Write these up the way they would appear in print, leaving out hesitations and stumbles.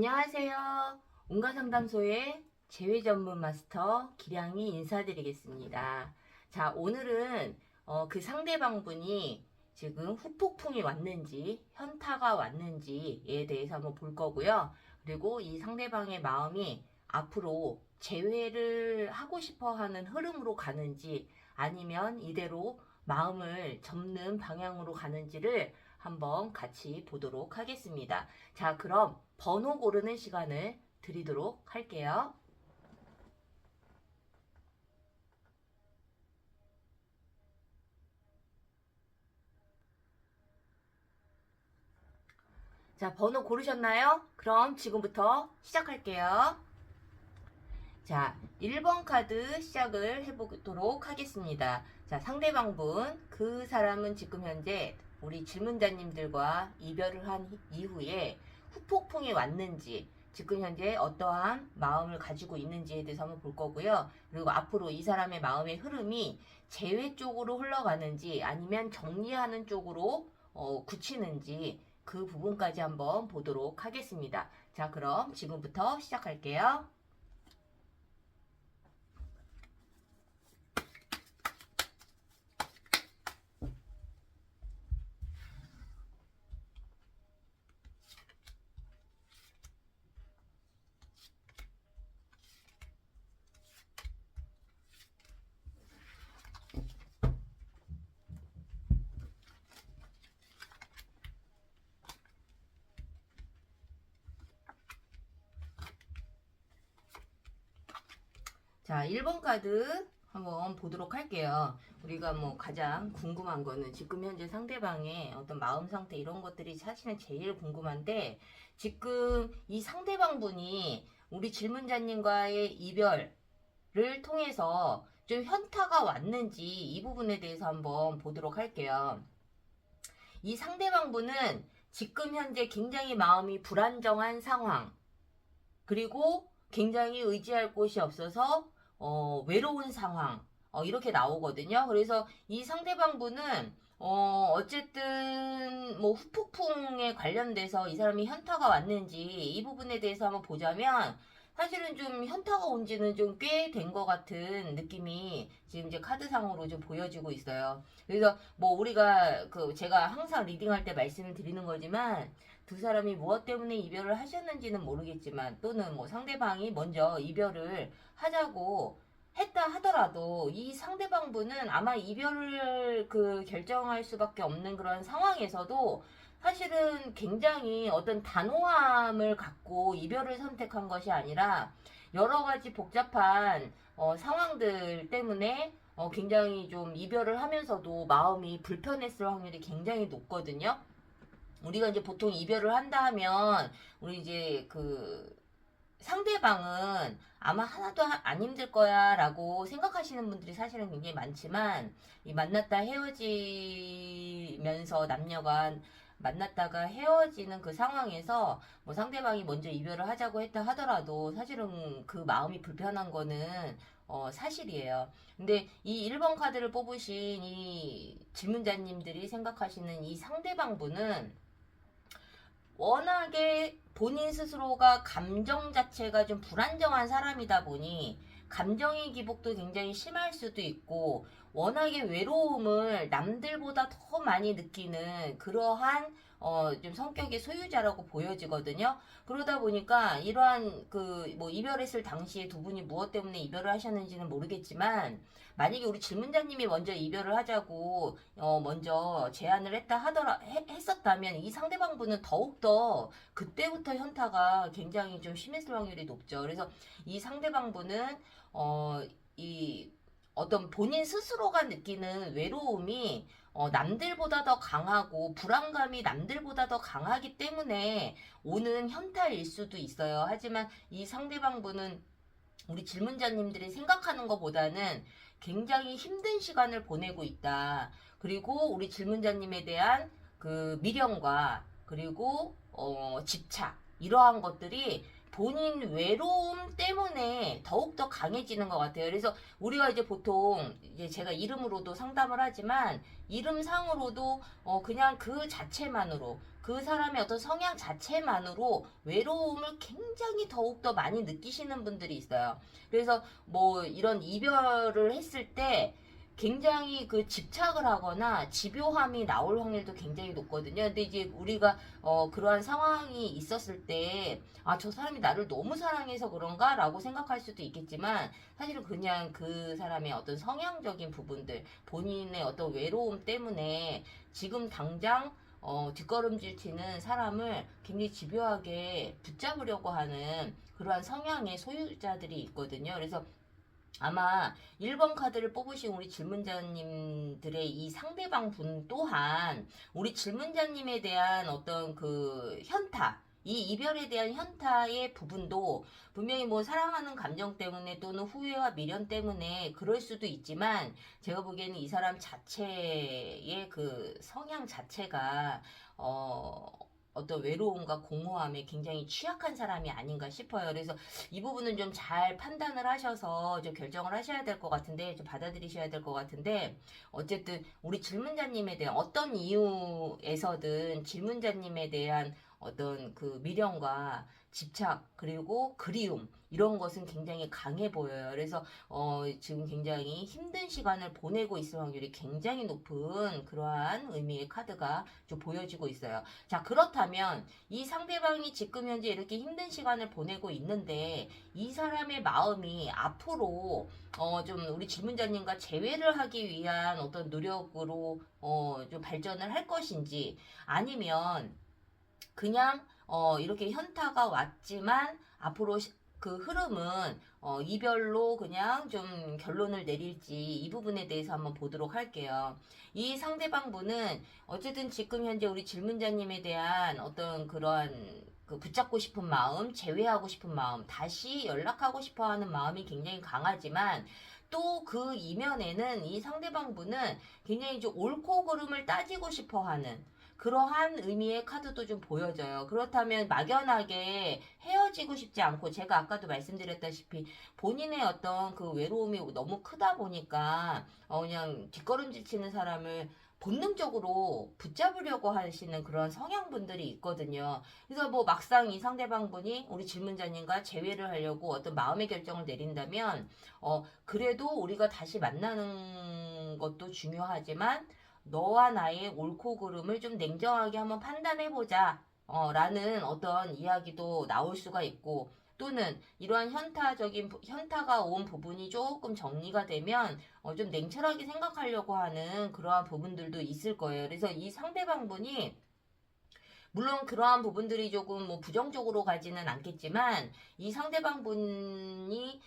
안녕하세요. 온가상담소의 재회 전문 마스터 기량이 인사드리겠습니다. 자, 오늘은 그 상대방분이 지금 후폭풍이 왔는지 현타가 왔는지에 대해서 한번 볼 거고요. 그리고 이 상대방의 마음이 앞으로 재회를 하고 싶어 하는 흐름으로 가는지 아니면 이대로 마음을 접는 방향으로 가는지를 한번 같이 보도록 하겠습니다. 자, 그럼 번호 고르는 시간을 드리도록 할게요. 자, 번호 고르셨나요? 그럼 지금부터 시작할게요. 자, 1번 카드 시작을 해보도록 하겠습니다. 자, 상대방분, 그 사람은 지금 현재 우리 질문자님들과 이별을 한 이후에 후폭풍이 왔는지, 지금 현재 어떠한 마음을 가지고 있는지에 대해서 한번 볼 거고요. 그리고 앞으로 이 사람의 마음의 흐름이 재회 쪽으로 흘러가는지 아니면 정리하는 쪽으로 굳히는지 그 부분까지 한번 보도록 하겠습니다. 자, 그럼 지금부터 시작할게요. 자, 1번 카드 한번 보도록 할게요. 우리가 뭐 가장 궁금한 거는 지금 현재 상대방의 어떤 마음 상태 이런 것들이 사실은 제일 궁금한데, 지금 이 상대방 분이 우리 질문자님과의 이별을 통해서 좀 현타가 왔는지 이 부분에 대해서 한번 보도록 할게요. 이 상대방 분은 지금 현재 굉장히 마음이 불안정한 상황, 그리고 굉장히 의지할 곳이 없어서 외로운 상황, 이렇게 나오거든요. 그래서 이 상대방 분은 어쨌든 뭐 후폭풍에 관련돼서 이 사람이 현타가 왔는지 이 부분에 대해서 한번 보자면, 사실은 좀 현타가 온 지는 좀 꽤 된 것 같은 느낌이 지금 이제 카드상으로 좀 보여지고 있어요. 그래서 뭐 우리가 제가 항상 리딩할 때 말씀을 드리는 거지만, 두 사람이 무엇 때문에 이별을 하셨는지는 모르겠지만, 또는 뭐 상대방이 먼저 이별을 하자고 했다 하더라도 이 상대방 분은 아마 이별을 결정할 수밖에 없는 그런 상황에서도 사실은 굉장히 어떤 단호함을 갖고 이별을 선택한 것이 아니라, 여러 가지 복잡한 상황들 때문에 굉장히 좀 이별을 하면서도 마음이 불편했을 확률이 굉장히 높거든요. 우리가 이제 보통 이별을 한다 하면 우리 이제 상대방은 아마 하나도 안 힘들 거야 라고 생각하시는 분들이 사실은 굉장히 많지만, 이 만났다 헤어지면서 남녀가 만났다가 헤어지는 그 상황에서 뭐 상대방이 먼저 이별을 하자고 했다 하더라도 사실은 그 마음이 불편한 거는 사실이에요. 근데 이 1번 카드를 뽑으신 이 질문자님들이 생각하시는 이 상대방 분은 워낙에 본인 스스로가 감정 자체가 좀 불안정한 사람이다 보니 감정의 기복도 굉장히 심할 수도 있고, 워낙에 외로움을 남들보다 더 많이 느끼는 그러한 좀 성격의 소유자라고 보여지거든요. 그러다 보니까 이러한 뭐 이별했을 당시에 두 분이 무엇 때문에 이별을 하셨는지는 모르겠지만, 만약에 우리 질문자님이 먼저 이별을 하자고 먼저 제안을 했었다면 이 상대방 분은 더욱더 그때부터 현타가 굉장히 좀 심했을 확률이 높죠. 그래서 이 상대방 분은 이 어떤 본인 스스로가 느끼는 외로움이 남들보다 더 강하고 불안감이 남들보다 더 강하기 때문에 오는 현타일 수도 있어요. 하지만 이 상대방 분은 우리 질문자님들이 생각하는 것보다는 굉장히 힘든 시간을 보내고 있다. 그리고 우리 질문자님에 대한 미련과 그리고 집착, 이러한 것들이 본인 외로움 때문에 더욱더 강해지는 것 같아요. 그래서 우리가 이제 보통 이제 제가 이름으로도 상담을 하지만 이름상으로도 그냥 그 자체만으로 그 사람의 어떤 성향 자체만으로 외로움을 굉장히 더욱더 많이 느끼시는 분들이 있어요. 그래서 뭐 이런 이별을 했을 때 굉장히 그 집착을 하거나 집요함이 나올 확률도 굉장히 높거든요. 근데 이제 우리가 그러한 상황이 있었을 때, 아, 저 사람이 나를 너무 사랑해서 그런가? 라고 생각할 수도 있겠지만, 사실은 그냥 그 사람의 어떤 성향적인 부분들, 본인의 어떤 외로움 때문에 지금 당장 뒷걸음질 치는 사람을 굉장히 집요하게 붙잡으려고 하는 그러한 성향의 소유자들이 있거든요. 그래서 아마 1번 카드를 뽑으신 우리 질문자님들의 이 상대방 분 또한 우리 질문자님에 대한 어떤 그 현타, 이 이별에 대한 현타의 부분도 분명히 뭐 사랑하는 감정 때문에 또는 후회와 미련 때문에 그럴 수도 있지만 제가 보기에는 이 사람 자체의 그 성향 자체가 어떤 외로움과 공허함에 굉장히 취약한 사람이 아닌가 싶어요. 그래서 이 부분은 좀 잘 판단을 하셔서 좀 결정을 하셔야 될 것 같은데, 좀 받아들이셔야 될 것 같은데, 어쨌든 우리 질문자님에 대한 어떤 이유에서든 질문자님에 대한 어떤 그 미련과 집착, 그리고 그리움, 이런 것은 굉장히 강해 보여요. 그래서 지금 굉장히 힘든 시간을 보내고 있을 확률이 굉장히 높은 그러한 의미의 카드가 좀 보여지고 있어요. 자, 그렇다면 이 상대방이 지금 현재 이렇게 힘든 시간을 보내고 있는데 이 사람의 마음이 앞으로 좀 우리 질문자님과 재회를 하기 위한 어떤 노력으로 좀 발전을 할 것인지 아니면 그냥 이렇게 현타가 왔지만 앞으로 그 흐름은 이별로 그냥 좀 결론을 내릴지 이 부분에 대해서 한번 보도록 할게요. 이 상대방 분은 어쨌든 지금 현재 우리 질문자님에 대한 어떤 그런 그 붙잡고 싶은 마음, 재회하고 싶은 마음, 다시 연락하고 싶어 하는 마음이 굉장히 강하지만 또 그 이면에는 이 상대방 분은 굉장히 좀 옳고 그름을 따지고 싶어 하는 그러한 의미의 카드도 좀 보여져요. 그렇다면 막연하게 헤어지고 싶지 않고 제가 아까도 말씀드렸다시피 본인의 어떤 그 외로움이 너무 크다 보니까 그냥 뒷걸음질 치는 사람을 본능적으로 붙잡으려고 하시는 그런 성향분들이 있거든요. 그래서 뭐 막상 이 상대방분이 우리 질문자님과 재회를 하려고 어떤 마음의 결정을 내린다면 그래도 우리가 다시 만나는 것도 중요하지만 너와 나의 옳고 그름을 좀 냉정하게 한번 판단해보자. 라는 어떤 이야기도 나올 수가 있고, 또는 이러한 현타가 온 부분이 조금 정리가 되면, 좀 냉철하게 생각하려고 하는 그러한 부분들도 있을 거예요. 그래서 이 상대방 분이 물론 그러한 부분들이 조금 뭐 부정적으로 가지는 않겠지만 이 상대방 분이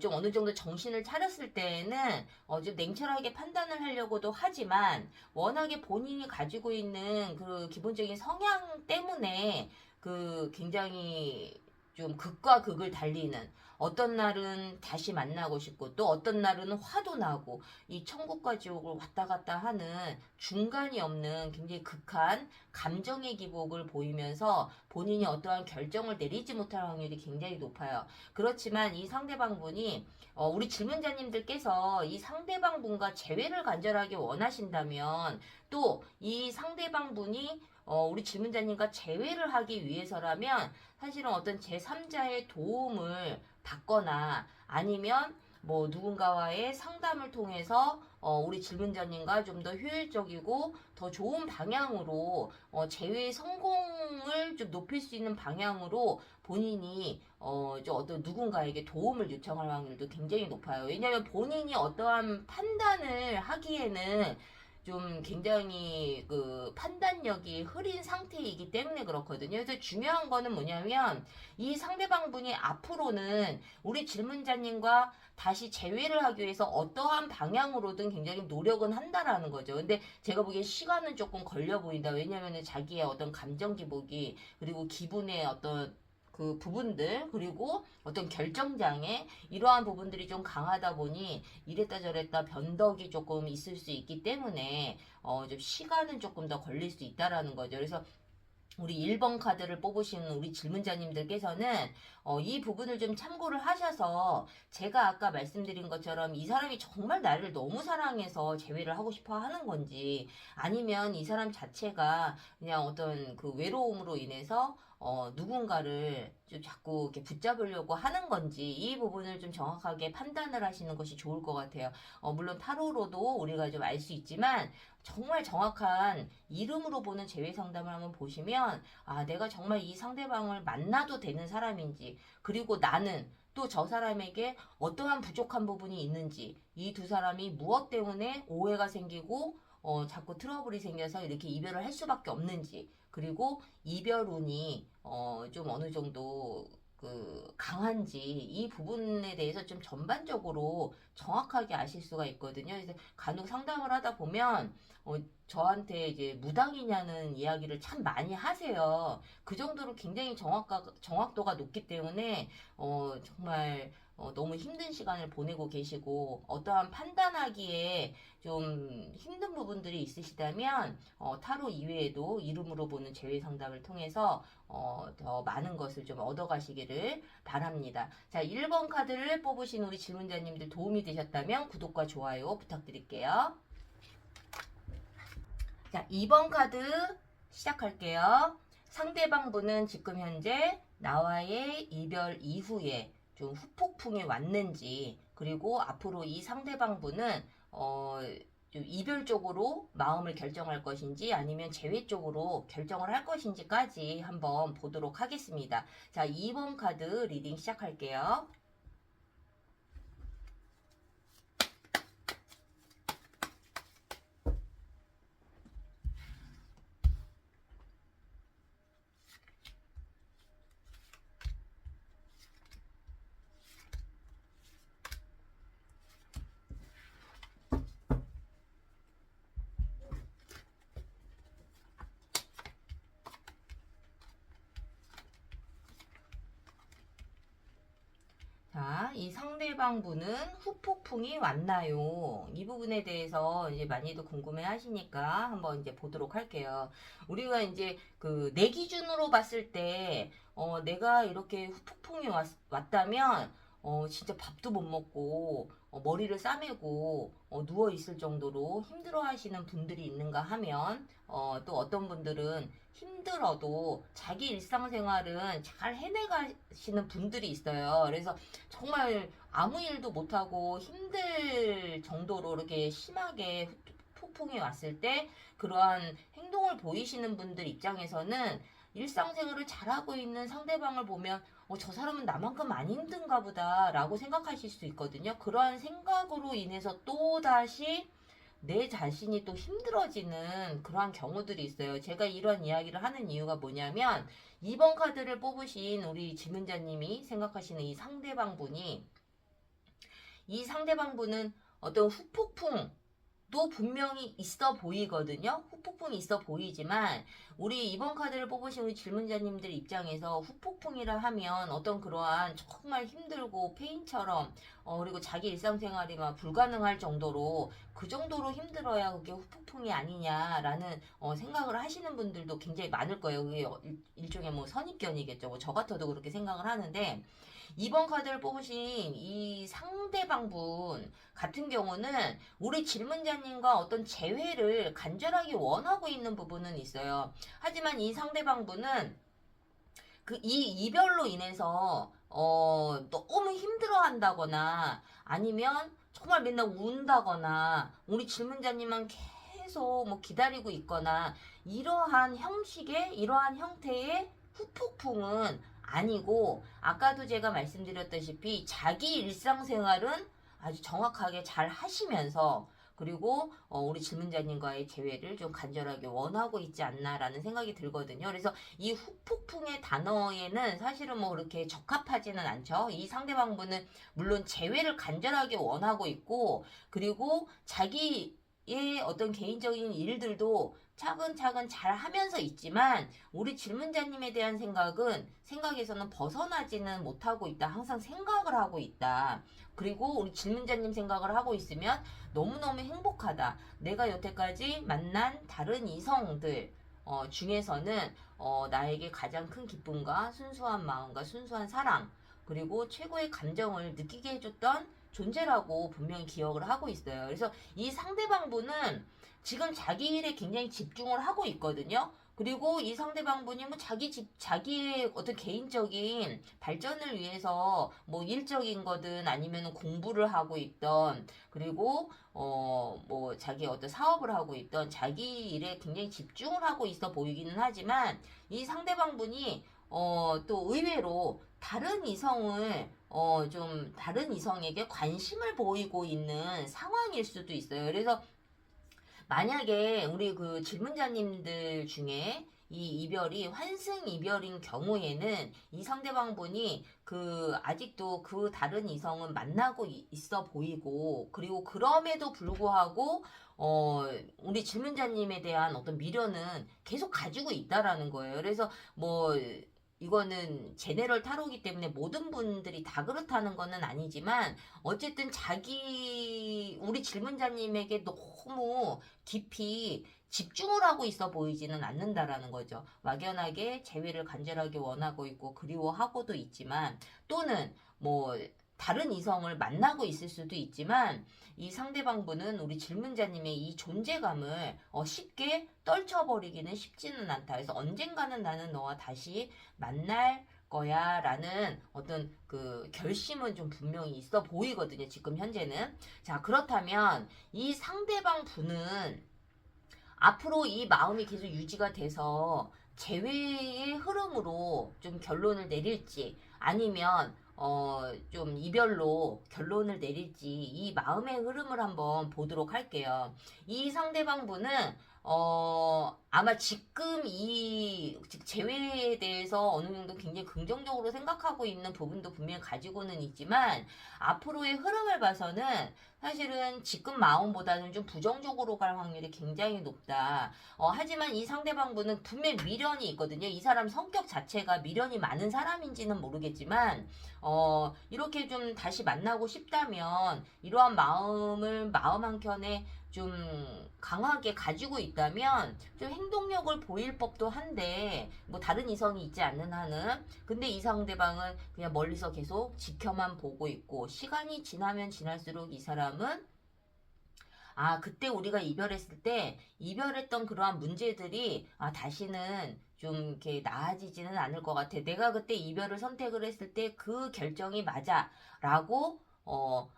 좀 어느 정도 정신을 차렸을 때에는 좀 냉철하게 판단을 하려고도 하지만 워낙에 본인이 가지고 있는 그 기본적인 성향 때문에 그 굉장히 좀 극과 극을 달리는 어떤 날은 다시 만나고 싶고 또 어떤 날은 화도 나고 이 천국과 지옥을 왔다 갔다 하는 중간이 없는 굉장히 극한 감정의 기복을 보이면서 본인이 어떠한 결정을 내리지 못할 확률이 굉장히 높아요. 그렇지만 이 상대방 분이 우리 질문자님들께서 이 상대방 분과 재회를 간절하게 원하신다면 또 이 상대방 분이 우리 질문자님과 재회를 하기 위해서라면 사실은 어떤 제3자의 도움을 받거나 아니면 뭐 누군가와의 상담을 통해서 우리 질문자님과 좀 더 효율적이고 더 좋은 방향으로 재회 성공을 좀 높일 수 있는 방향으로 본인이 좀 어떤 누군가에게 도움을 요청할 확률도 굉장히 높아요. 왜냐하면 본인이 어떠한 판단을 하기에는 좀 굉장히 그 판단력이 흐린 상태이기 때문에 그렇거든요. 그래서 중요한 거는 뭐냐면 이 상대방 분이 앞으로는 우리 질문자님과 다시 재회를 하기 위해서 어떠한 방향으로든 굉장히 노력은 한다라는 거죠. 근데 제가 보기엔 시간은 조금 걸려 보인다. 왜냐면은 자기의 어떤 감정 기복이 그리고 기분의 어떤 그 부분들 그리고 어떤 결정장애 이러한 부분들이 좀 강하다 보니 이랬다 저랬다 변덕이 조금 있을 수 있기 때문에 좀 시간은 조금 더 걸릴 수 있다라는 거죠. 그래서 우리 1번 카드를 뽑으신 우리 질문자님들께서는 이 부분을 좀 참고를 하셔서 제가 아까 말씀드린 것처럼 이 사람이 정말 나를 너무 사랑해서 재회를 하고 싶어 하는 건지 아니면 이 사람 자체가 그냥 어떤 그 외로움으로 인해서 누군가를 좀 자꾸 이렇게 붙잡으려고 하는 건지 이 부분을 좀 정확하게 판단을 하시는 것이 좋을 것 같아요. 물론 타로로도 우리가 좀 알 수 있지만 정말 정확한 이름으로 보는 재회 상담을 한번 보시면 아 내가 정말 이 상대방을 만나도 되는 사람인지 그리고 나는 또 저 사람에게 어떠한 부족한 부분이 있는지 이 두 사람이 무엇 때문에 오해가 생기고 자꾸 트러블이 생겨서 이렇게 이별을 할 수밖에 없는지 그리고 이별 운이 좀 어느 정도 그 강한지 이 부분에 대해서 좀 전반적으로 정확하게 아실 수가 있거든요. 그래서 간혹 상담을 하다 보면 저한테 이제 무당이냐는 이야기를 참 많이 하세요. 그 정도로 굉장히 정확도가 높기 때문에 정말 너무 힘든 시간을 보내고 계시고 어떠한 판단하기에 좀 힘든 부분들이 있으시다면 타로 이외에도 이름으로 보는 재회 상담을 통해서 더 많은 것을 좀 얻어가시기를 바랍니다. 자, 1번 카드를 뽑으신 우리 질문자님들 도움이 되셨다면 구독과 좋아요 부탁드릴게요. 자, 2번 카드 시작할게요. 상대방 분은 지금 현재 나와의 이별 이후에 좀 후폭풍이 왔는지 그리고 앞으로 이 상대방 분은 좀 이별 쪽으로 마음을 결정할 것인지 아니면 재회 쪽으로 결정을 할 것인지까지 한번 보도록 하겠습니다. 자, 2번 카드 리딩 시작할게요. 자, 이 상대방 분은 후폭풍이 왔나요? 이 부분에 대해서 이제 많이도 궁금해 하시니까 한번 이제 보도록 할게요. 우리가 이제 그 내 기준으로 봤을 때, 내가 이렇게 후폭풍이 왔다면, 진짜 밥도 못 먹고, 머리를 싸매고, 누워 있을 정도로 힘들어 하시는 분들이 있는가 하면, 또 어떤 분들은 힘들어도 자기 일상생활은 잘 해내가시는 분들이 있어요. 그래서 정말 아무 일도 못하고 힘들 정도로 이렇게 심하게 폭풍이 왔을 때 그러한 행동을 보이시는 분들 입장에서는 일상생활을 잘하고 있는 상대방을 보면 저 사람은 나만큼 안 힘든가 보다 라고 생각하실 수 있거든요. 그러한 생각으로 인해서 또다시 내 자신이 또 힘들어지는 그러한 경우들이 있어요. 제가 이런 이야기를 하는 이유가 뭐냐면 2번 카드를 뽑으신 우리 질문자님이 생각하시는 이 상대방 분은 어떤 후폭풍도 분명히 있어 보이거든요. 후폭풍이 있어 보이지만 우리 2번 카드를 뽑으신 우리 질문자님들 입장에서 후폭풍이라 하면 어떤 그러한 정말 힘들고 페인처럼 그리고 자기 일상생활이 막 불가능할 정도로 그 정도로 힘들어야 그게 후폭풍이 아니냐라는 생각을 하시는 분들도 굉장히 많을 거예요. 그게 일종의 뭐 선입견이겠죠. 뭐 저 같아도 그렇게 생각을 하는데 2번 카드를 뽑으신 이 상대방 분 같은 경우는 우리 질문자님과 어떤 재회를 간절하게 원하고 있는 부분은 있어요. 하지만 이 상대방 분은 이 이별로 인해서 너무 힘들어 한다거나 아니면 정말 맨날 운다거나 우리 질문자님만 계속 뭐 기다리고 있거나 이러한 형태의 후폭풍은 아니고 아까도 제가 말씀드렸다시피 자기 일상생활은 아주 정확하게 잘 하시면서 그리고 우리 질문자님과의 재회를 좀 간절하게 원하고 있지 않나라는 생각이 들거든요. 그래서 이 후폭풍의 단어에는 사실은 뭐 그렇게 적합하지는 않죠. 이 상대방분은 물론 재회를 간절하게 원하고 있고 그리고 자기의 어떤 개인적인 일들도 차근차근 잘 하면서 있지만 우리 질문자님에 대한 생각에서는 벗어나지는 못하고 있다. 항상 생각을 하고 있다. 그리고 우리 질문자님 생각을 하고 있으면 너무너무 행복하다. 내가 여태까지 만난 다른 이성들 중에서는 나에게 가장 큰 기쁨과 순수한 마음과 순수한 사랑 그리고 최고의 감정을 느끼게 해줬던 존재라고 분명히 기억을 하고 있어요. 그래서 이 상대방 분은 지금 자기 일에 굉장히 집중을 하고 있거든요. 그리고 이 상대방 분이 뭐 자기의 어떤 개인적인 발전을 위해서 뭐 일적인 거든 아니면 공부를 하고 있던 그리고 뭐 자기 어떤 사업을 하고 있던 자기 일에 굉장히 집중을 하고 있어 보이기는 하지만 이 상대방 분이 또 의외로 다른 이성을 좀 다른 이성에게 관심을 보이고 있는 상황일 수도 있어요. 그래서 만약에 우리 그 질문자님들 중에 이 이별이 환승 이별인 경우에는 이 상대방 분이 그 아직도 그 다른 이성은 만나고 있어 보이고 그리고 그럼에도 불구하고 우리 질문자님에 대한 어떤 미련은 계속 가지고 있다라는 거예요. 그래서 뭐 이거는 제네럴 타로기 때문에 모든 분들이 다 그렇다는 거는 아니지만 어쨌든 우리 질문자님에게 너무 깊이 집중을 하고 있어 보이지는 않는다라는 거죠. 막연하게 재회를 간절하게 원하고 있고 그리워하고도 있지만 또는 뭐 다른 이성을 만나고 있을 수도 있지만 이 상대방 분은 우리 질문자님의 이 존재감을 쉽게 떨쳐버리기는 쉽지는 않다. 그래서 언젠가는 나는 너와 다시 만날 거야 라는 어떤 그 결심은 좀 분명히 있어 보이거든요. 지금 현재는. 자, 그렇다면 이 상대방 분은 앞으로 이 마음이 계속 유지가 돼서 재회의 흐름으로 좀 결론을 내릴지 아니면 좀 이별로 결론을 내릴지 이 마음의 흐름을 한번 보도록 할게요. 이 상대방 분은 아마 지금 즉 재회에 대해서 어느 정도 굉장히 긍정적으로 생각하고 있는 부분도 분명히 가지고는 있지만 앞으로의 흐름을 봐서는 사실은 지금 마음보다는 좀 부정적으로 갈 확률이 굉장히 높다. 하지만 이 상대방분은 분명 미련이 있거든요. 이 사람 성격 자체가 미련이 많은 사람인지는 모르겠지만 이렇게 좀 다시 만나고 싶다면 이러한 마음을 마음 한켠에 좀 강하게 가지고 있다면 좀 행동력을 보일 법도 한데 뭐 다른 이성이 있지 않는 한은 근데 이 상대방은 그냥 멀리서 계속 지켜만 보고 있고 시간이 지나면 지날수록 이 사람은 그때 우리가 이별했을 때 이별했던 그러한 문제들이 다시는 좀 이렇게 나아지지는 않을 것 같아. 내가 그때 이별을 선택을 했을 때 그 결정이 맞아. 라고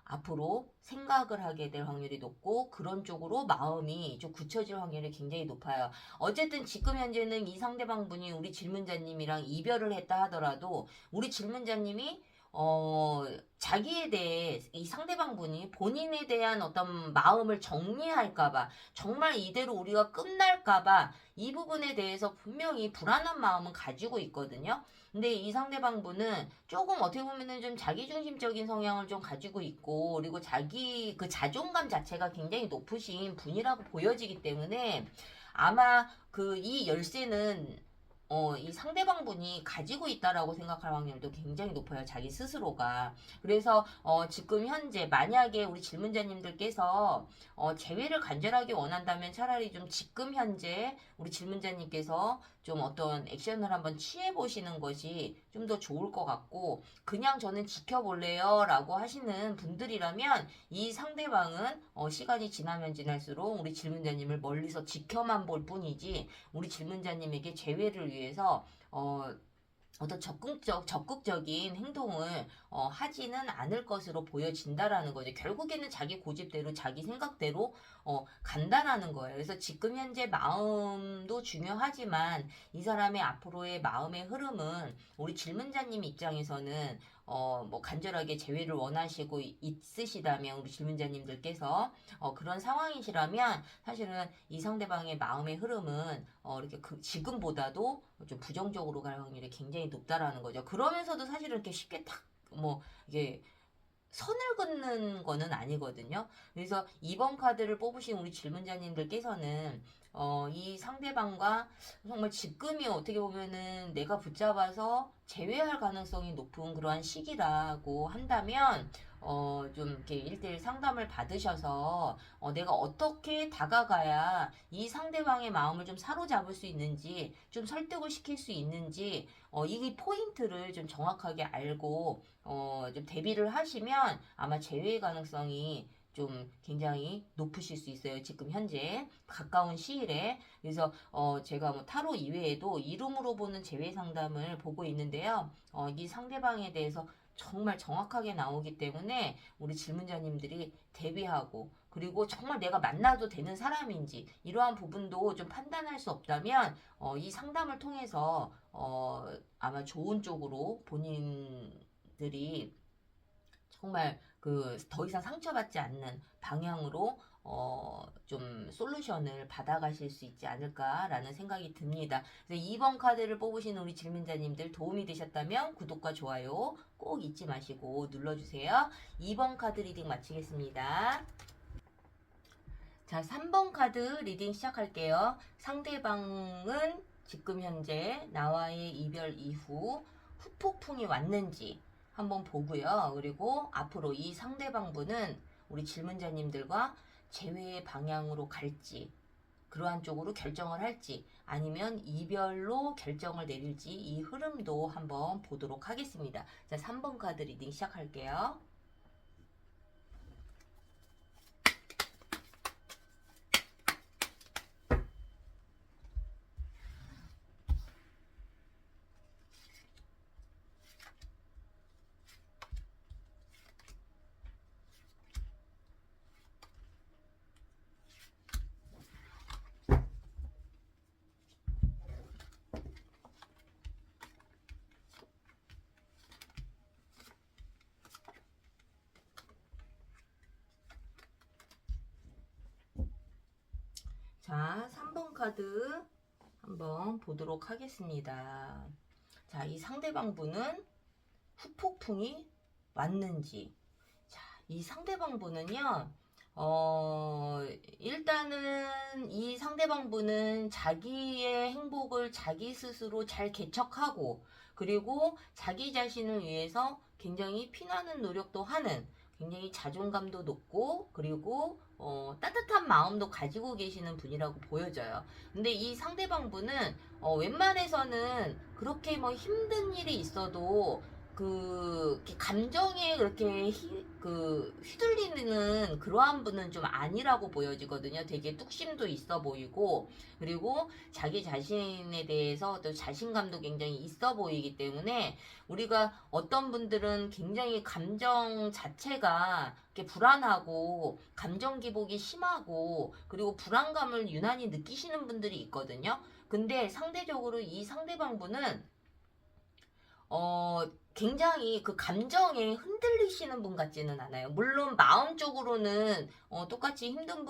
앞으로 생각을 하게 될 확률이 높고 그런 쪽으로 마음이 좀 굳혀질 확률이 굉장히 높아요. 어쨌든 지금 현재는 이 상대방 분이 우리 질문자님이랑 이별을 했다 하더라도 우리 질문자님이 자기에 대해 이 상대방 분이 본인에 대한 어떤 마음을 정리할까봐 정말 이대로 우리가 끝날까봐 이 부분에 대해서 분명히 불안한 마음은 가지고 있거든요. 근데 이 상대방 분은 조금 어떻게 보면은 좀 자기중심적인 성향을 좀 가지고 있고 그리고 자기 그 자존감 자체가 굉장히 높으신 분이라고 보여지기 때문에 아마 그 이 열쇠는 이 상대방 분이 가지고 있다라고 생각할 확률도 굉장히 높아요. 자기 스스로가. 그래서 지금 현재 만약에 우리 질문자님들께서 재회를 간절하게 원한다면 차라리 좀 지금 현재 우리 질문자님께서 좀 어떤 액션을 한번 취해 보시는 것이 좀 더 좋을 것 같고 그냥 저는 지켜볼래요 라고 하시는 분들이라면 이 상대방은 시간이 지나면 지날수록 우리 질문자님을 멀리서 지켜만 볼 뿐이지 우리 질문자님에게 재회를 위해서 어떤 적극적인 행동을 하지는 않을 것으로 보여진다라는 거죠. 결국에는 자기 고집대로 자기 생각대로 간다라는 거예요. 그래서 지금 현재 마음도 중요하지만 이 사람의 앞으로의 마음의 흐름은 우리 질문자님 입장에서는 뭐 간절하게 재회를 원하시고 있으시다면 우리 질문자님들께서 그런 상황이시라면 사실은 이 상대방의 마음의 흐름은 이렇게 지금보다도 좀 부정적으로 갈 확률이 굉장히 높다라는 거죠. 그러면서도 사실은 이렇게 쉽게 탁 뭐 이게 선을 긋는 거는 아니거든요. 그래서 2번 카드를 뽑으신 우리 질문자님들께서는 이 상대방과 정말 지금이 어떻게 보면은 내가 붙잡아서 제외할 가능성이 높은 그러한 시기라고 한다면 좀 이렇게 1대1 상담을 받으셔서 내가 어떻게 다가가야 이 상대방의 마음을 좀 사로잡을 수 있는지, 좀 설득을 시킬 수 있는지, 이 포인트를 좀 정확하게 알고 좀 대비를 하시면 아마 재회 가능성이 좀 굉장히 높으실 수 있어요. 지금 현재 가까운 시일에. 그래서 제가 뭐 타로 이외에도 이름으로 보는 재회 상담을 보고 있는데요. 이 상대방에 대해서 정말 정확하게 나오기 때문에 우리 질문자님들이 대비하고, 그리고 정말 내가 만나도 되는 사람인지 이러한 부분도 좀 판단할 수 없다면 이 상담을 통해서 아마 좋은 쪽으로 본인들이 정말 그 더 이상 상처받지 않는 방향으로 좀 솔루션을 받아가실 수 있지 않을까라는 생각이 듭니다. 그래서 2번 카드를 뽑으신 우리 질문자님들 도움이 되셨다면 구독과 좋아요 꼭 잊지 마시고 눌러주세요. 2번 카드 리딩 마치겠습니다. 자, 3번 카드 리딩 시작할게요. 상대방은 지금 현재 나와의 이별 이후 후폭풍이 왔는지 한번 보고요. 그리고 앞으로 이 상대방분은 우리 질문자님들과 재회의 방향으로 갈지, 그러한 쪽으로 결정을 할지, 아니면 이별로 결정을 내릴지, 이 흐름도 한번 보도록 하겠습니다. 자, 3번 카드 리딩 시작할게요. 자, 3번 카드 한번 보도록 하겠습니다. 자, 이 상대방 분은 후폭풍이 왔는지. 자, 이 상대방 분은요, 일단은 이 상대방 분은 자기의 행복을 자기 스스로 잘 개척하고, 그리고 자기 자신을 위해서 굉장히 피나는 노력도 하는, 굉장히 자존감도 높고, 그리고 따뜻한 마음도 가지고 계시는 분이라고 보여져요. 근데 이 상대방 분은 웬만해서는 그렇게 뭐 힘든 일이 있어도 감정에 그렇게 휘둘리는 그러한 분은 좀 아니라고 보여지거든요. 되게 뚝심도 있어 보이고, 그리고 자기 자신에 대해서 또 자신감도 굉장히 있어 보이기 때문에, 우리가 어떤 분들은 굉장히 감정 자체가 이렇게 불안하고 감정 기복이 심하고, 그리고 불안감을 유난히 느끼시는 분들이 있거든요. 근데 상대적으로 이 상대방 분은 굉장히 그 감정에 흔들리시는 분 같지는 않아요. 물론 마음적으로는 똑같이 힘든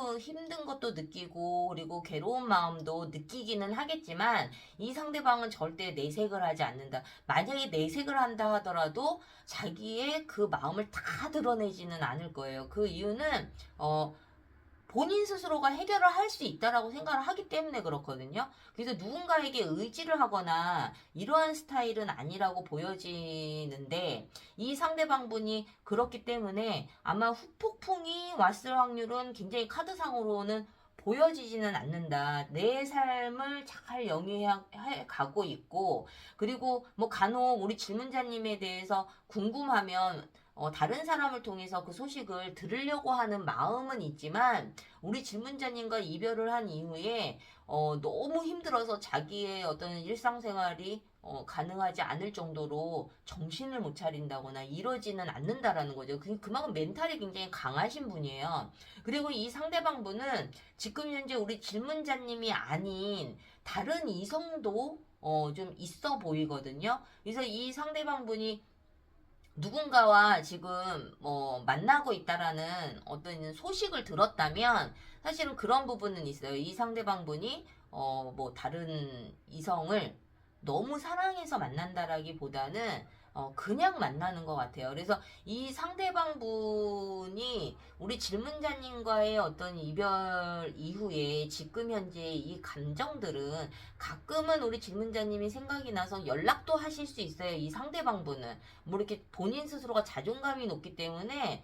것도 느끼고, 그리고 괴로운 마음도 느끼기는 하겠지만, 이 상대방은 절대 내색을 하지 않는다. 만약에 내색을 한다 하더라도 자기의 그 마음을 다 드러내지는 않을 거예요. 그 이유는 본인 스스로가 해결을 할 수 있다라고 생각을 하기 때문에 그렇거든요. 그래서 누군가에게 의지를 하거나 이러한 스타일은 아니라고 보여지는데, 이 상대방분이 그렇기 때문에 아마 후폭풍이 왔을 확률은 굉장히 카드상으로는 보여지지는 않는다. 내 삶을 잘 영위해 가고 있고, 그리고 뭐 간혹 우리 질문자님에 대해서 궁금하면 다른 사람을 통해서 그 소식을 들으려고 하는 마음은 있지만, 우리 질문자님과 이별을 한 이후에 너무 힘들어서 자기의 어떤 일상생활이 가능하지 않을 정도로 정신을 못 차린다거나 이러지는 않는다라는 거죠. 그만큼 멘탈이 굉장히 강하신 분이에요. 그리고 이 상대방 분은 지금 현재 우리 질문자님이 아닌 다른 이성도 좀 있어 보이거든요. 그래서 이 상대방 분이 누군가와 지금 만나고 있다라는 어떤 소식을 들었다면, 사실은 그런 부분은 있어요. 이 상대방 분이 뭐 다른 이성을 너무 사랑해서 만난다라기보다는 그냥 만나는 것 같아요. 그래서 이 상대방 분이 우리 질문자님과의 어떤 이별 이후에 지금 현재 이 감정들은 가끔은 우리 질문자님이 생각이 나서 연락도 하실 수 있어요. 이 상대방 분은. 뭐 이렇게 본인 스스로가 자존감이 높기 때문에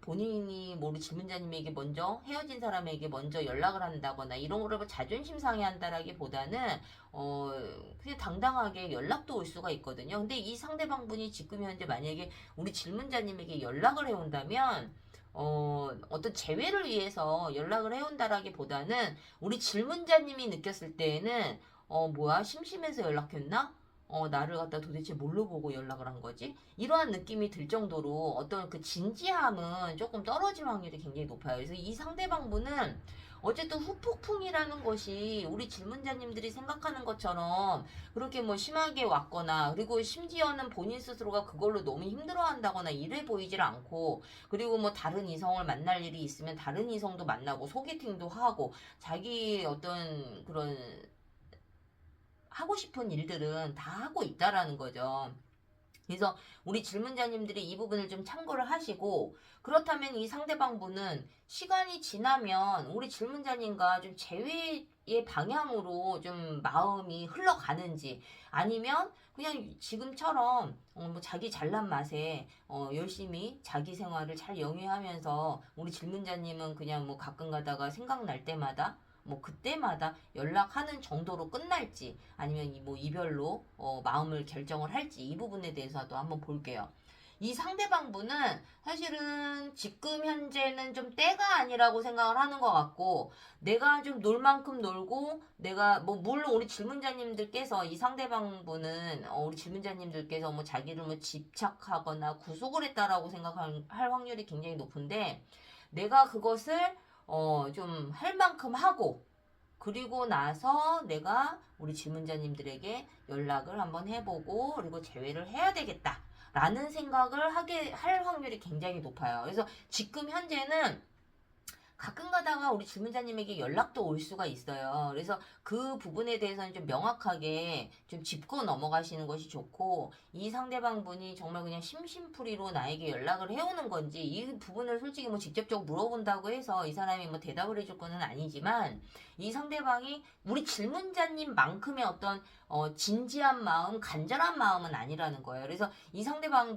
본인이 뭐 우리 질문자님에게 먼저 헤어진 사람에게 먼저 연락을 한다거나 이런 거를 뭐 자존심 상해한다라기보다는 그냥 당당하게 연락도 올 수가 있거든요. 근데 이 상대방 분이 지금 현재 만약에 우리 질문자님에게 연락을 해온다면 어떤 재회를 위해서 연락을 해온다라기보다는 우리 질문자님이 느꼈을 때에는 뭐야 심심해서 연락했나? 나를 갖다 도대체 뭘로 보고 연락을 한 거지? 이러한 느낌이 들 정도로 어떤 그 진지함은 조금 떨어질 확률이 굉장히 높아요. 그래서 이 상대방 분은 어쨌든 후폭풍이라는 것이 우리 질문자님들이 생각하는 것처럼 그렇게 뭐 심하게 왔거나 그리고 심지어는 본인 스스로가 그걸로 너무 힘들어한다거나 이래 보이질 않고 그리고 뭐 다른 이성을 만날 일이 있으면 다른 이성도 만나고 소개팅도 하고 자기 어떤 그런 하고 싶은 일들은 다 하고 있다라는 거죠. 그래서 우리 질문자님들이 이 부분을 좀 참고를 하시고 그렇다면 이 상대방 분은 시간이 지나면 우리 질문자님과 좀 재회의 방향으로 좀 마음이 흘러가는지 아니면 그냥 지금처럼 뭐 자기 잘난 맛에 열심히 자기 생활을 잘 영위하면서 우리 질문자님은 그냥 뭐 가끔 가다가 생각날 때마다 뭐 그때마다 연락하는 정도로 끝날지 아니면 뭐 이별로 마음을 결정을 할지 이 부분에 대해서도 한번 볼게요. 이 상대방 분은 사실은 지금 현재는 좀 때가 아니라고 생각을 하는 것 같고 내가 좀 놀 만큼 놀고 내가 뭐 물론 우리 질문자님들께서 이 상대방 분은 우리 질문자님들께서 뭐 자기를 뭐 집착하거나 구속을 했다라고 생각할 확률이 굉장히 높은데 내가 그것을 좀 할 만큼 하고 그리고 나서 내가 우리 질문자님들에게 연락을 한번 해보고 그리고 재회를 해야 되겠다 라는 생각을 할 확률이 굉장히 높아요. 그래서 지금 현재는 가끔 가다가 우리 질문자님에게 연락도 올 수가 있어요. 그래서 그 부분에 대해서는 좀 명확하게 좀 짚고 넘어가시는 것이 좋고 이 상대방 분이 정말 그냥 심심풀이로 나에게 연락을 해오는 건지 이 부분을 솔직히 뭐 직접적으로 물어본다고 해서 이 사람이 뭐 대답을 해줄 거는 아니지만 이 상대방이 우리 질문자님만큼의 어떤 진지한 마음, 간절한 마음은 아니라는 거예요. 그래서 이 상대방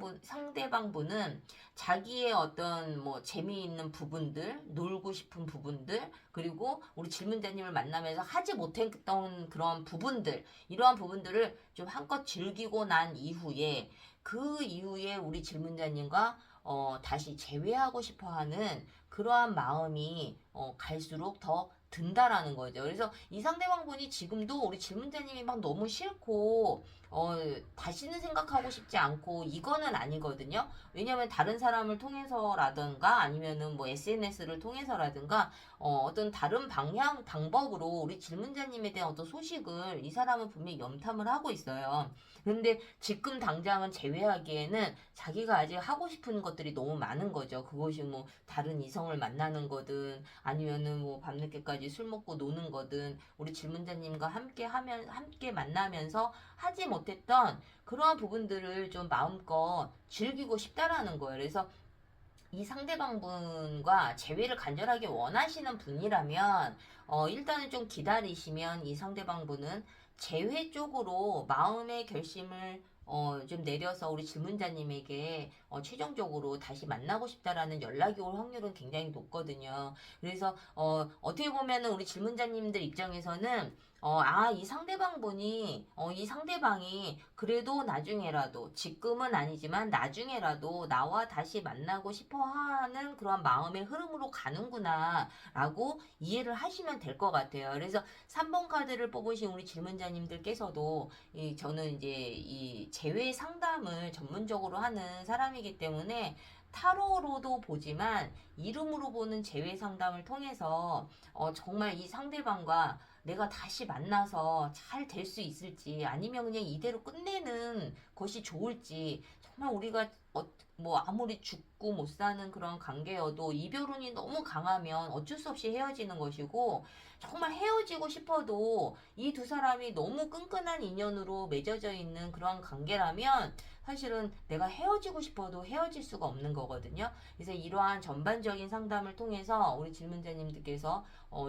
분은 자기의 어떤 뭐 재미있는 부분들, 놀고 싶은 부분들, 그리고 우리 질문자님을 만나면서 하지 못했던 그런 부분들, 이러한 부분들을 좀 한껏 즐기고 난 이후에 그 이후에 우리 질문자님과 다시 재회하고 싶어 하는 그러한 마음이 갈수록 더 든다라는 거죠. 그래서 이 상대방 분이 지금도 우리 질문자님이 막 너무 싫고 다시는 생각하고 싶지 않고 이거는 아니거든요. 왜냐면 다른 사람을 통해서라든가 아니면은 뭐 SNS를 통해서라든가 어떤 다른 방법으로 우리 질문자님에 대한 어떤 소식을 이 사람은 분명히 염탐을 하고 있어요. 근데 지금 당장은 제외하기에는 자기가 아직 하고 싶은 것들이 너무 많은 거죠. 그것이 뭐 다른 이성을 만나는 거든 아니면은 뭐 밤늦게까지 술 먹고 노는 거든 우리 질문자님과 함께 만나면서 하지 못했던 그러한 부분들을 좀 마음껏 즐기고 싶다라는 거예요. 그래서 이 상대방분과 재회를 간절하게 원하시는 분이라면 일단은 좀 기다리시면 이 상대방분은 재회 쪽으로 마음의 결심을 좀 내려서 우리 질문자님에게 최종적으로 다시 만나고 싶다라는 연락이 올 확률은 굉장히 높거든요. 그래서 어떻게 보면은 우리 질문자님들 입장에서는 이 상대방분이 이 상대방이 그래도 나중에라도 지금은 아니지만 나중에라도 나와 다시 만나고 싶어 하는 그런 마음의 흐름으로 가는구나 라고 이해를 하시면 될 것 같아요. 그래서 3번 카드를 뽑으신 우리 질문자님들께서도 저는 이제 이 재회 상담을 전문적으로 하는 사람이기 때문에 타로로도 보지만 이름으로 보는 재회 상담을 통해서 정말 이 상대방과 내가 다시 만나서 잘 될 수 있을지 아니면 그냥 이대로 끝내는 것이 좋을지 정말 우리가 뭐 아무리 죽고 못 사는 그런 관계여도 이별운이 너무 강하면 어쩔 수 없이 헤어지는 것이고 정말 헤어지고 싶어도 이 두 사람이 너무 끈끈한 인연으로 맺어져 있는 그런 관계라면 사실은 내가 헤어지고 싶어도 헤어질 수가 없는 거거든요. 그래서 이러한 전반적인 상담을 통해서 우리 질문자님들께서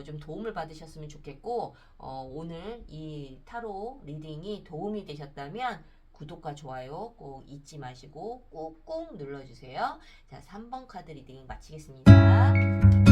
좀 도움을 받으셨으면 좋겠고 오늘 이 타로 리딩이 도움이 되셨다면 구독과 좋아요 꼭 잊지 마시고 꾹꾹 눌러주세요. 자, 3번 카드 리딩 마치겠습니다.